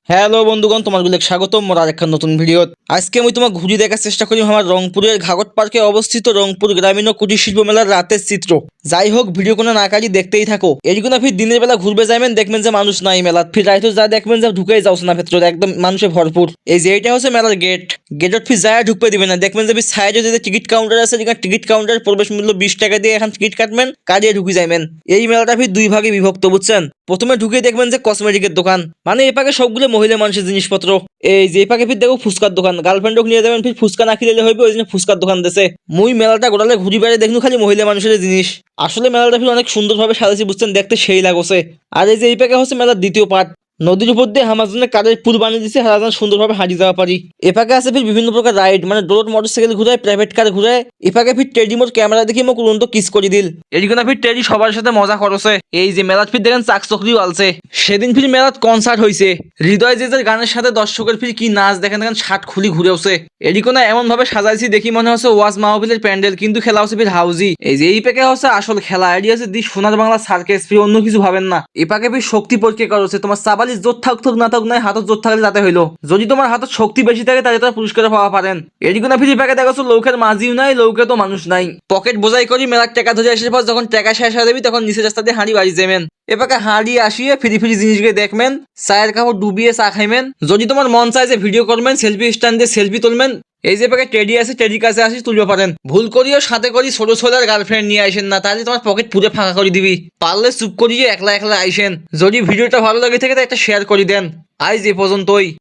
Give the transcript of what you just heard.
Hello বন্ধুগণ, তোমাগুলো স্বাগতম মোর আরেকটা নতুন ভিডিও। আজকে আমি তোমাকে ঘুরিয়ে দেখার চেষ্টা করি আমার রংপুরের ঘাগট পার্কে অবস্থিত রংপুর গ্রামীণ ও কুটির শিল্প মেলার রাতের চিত্র। যাই হোক, ভিডিও কোনো নাকারি দেখতেই থাকো। এরকম ফির দিনের বেলা ঘুরবে যাবেন, দেখবেন যে মানুষ নাই মেলাত। ফির রাইতো যা দেখবেন যে ঢুকেই যাওছ না ভেতরে, একদম মানুষে ভরপুর। এই যে এইটা হচ্ছে মেলার গেট। গেটত ফির যায় ঢুকতে দিবে না, দেখবেন যে সাইডে যে টিকিট কাউন্টার আছে, যেখানে টিকিট কাউন্টার প্রবেশ মূল্য 20 টাকা দিয়ে এখন টিকিট কাটবেন, কাটিয়ে ঢুকে যাবেন। এই মেলাটা ফির দুই ভাগে বিভক্ত, বুঝছেন। প্রথমে ঢুকে দেখবেন যে কসমেটিকের দোকান, মানে এ পাকে সবগুলো মহিলা মানুষের জিনিসপত্র। এই যে এ পাকে ফির দেখো ফুচকার দোকান, গার্লফ্রেন্ডকে নিয়ে যাবেন, ফির ফুচকা না খেলে হইবে, ওই জন্য ফুচকার দোকান দেশে। মুই মেলাটা গোড়ালে ঘুরি বেড়ে দেখনু খালি মহিলা মানুষের জিনিস। আসলে মেলাটা ফির অনেক সুন্দরভাবে সাজাইছি, বুঝছেন, দেখতে সেই লাগছে। আর এই যে এই পাকে হচ্ছে মেলার দ্বিতীয় পার্ট। নদীর উপর দিয়ে আমার জন্য কাঠের পুল বানিয়ে দিচ্ছে, হারা সুন্দরভাবে হারিয়ে যাওয়া পারি। এপাকে আছে ফির বিভিন্ন প্রকার রাইড, মানে ডোর মোটরসাইকেল ঘুরায়, প্রাইভেট কার ঘুরায়। এপাকে ফির টেডি মোট ক্যামেরা দেখি মোক উড়ন্ত কিস করে দিল। এদিকে ফির টেডি সবার সাথে মজা করছে। এই যে মেলাত ফির দেখেন চাক চকরিও আলছে। সেদিন ফির মেলাত কনসার্ট হয়েছে। হৃদয় যে গানের সাথে দর্শকের ফির কি নাচ দেখেন, দেখেন শার্ট খুলি ঘুরেছে। এদিকে না এমন ভাবে সাজাইছি দেখি মনে হচ্ছে ওয়াজ মাহফিলের প্যান্ডেল, কিন্তু খেলা হচ্ছে ফির হাউজি। এই যে এই প্যাকে হচ্ছে আসল খেলা, এটি হচ্ছে দি সোনার বাংলা সার্কেস, ফির অন্য কিছু ভাবেন না। এপাকে ফির শক্তি পরীক্ষা করছে, তোমার সাবালি জোর থাক থাক না থাক নাই, হাতত জোর থাকলে তাতে হইলো। যদি তোমার হাতত শক্তি বেশি থাকে তাহলে তারা পুরস্কার পাওয়া পারেন। এদিকে না ফির এপাকে দেখছো লৌকের মাঝিও নাই, লৌকে তো মানুষ নাই। পকেট বোঝাই করি মেলার টাকা ধরে আসার পর যখন টাকা শেষ হয়ে যাবি, তখন নিচে রাস্তা দিয়ে হাঁড়ি বাড়ি যাবেন। এপাকে হাঁড়ি আসিয়ে ফিরি ফিরি জিনিসগুলো দেখবেন, চায়ের কাপড় ডুবিয়ে চা খাইবেন। যদি তোমার মন চায় যে ভিডিও করবেন, সেলফি স্ট্যান্ড দিয়ে সেলফি তুলবেন, এই যে পাকে টেডি আছে, টেডির কাছে আসি তুলবে পারেন। ভুল করিও সাথে করি ছোট ছোলার গার্লফ্রেন্ড নিয়ে আসেন না, তাহলে তোমার পকেট পুরো ফাঁকা করে দিবি। পারলে চুপ করিয়ে একলা একলা আইসেন। যদি ভিডিওটা ভালো লাগে থাকে তো একটা শেয়ার করে দেন। আজ এ পর্যন্তই।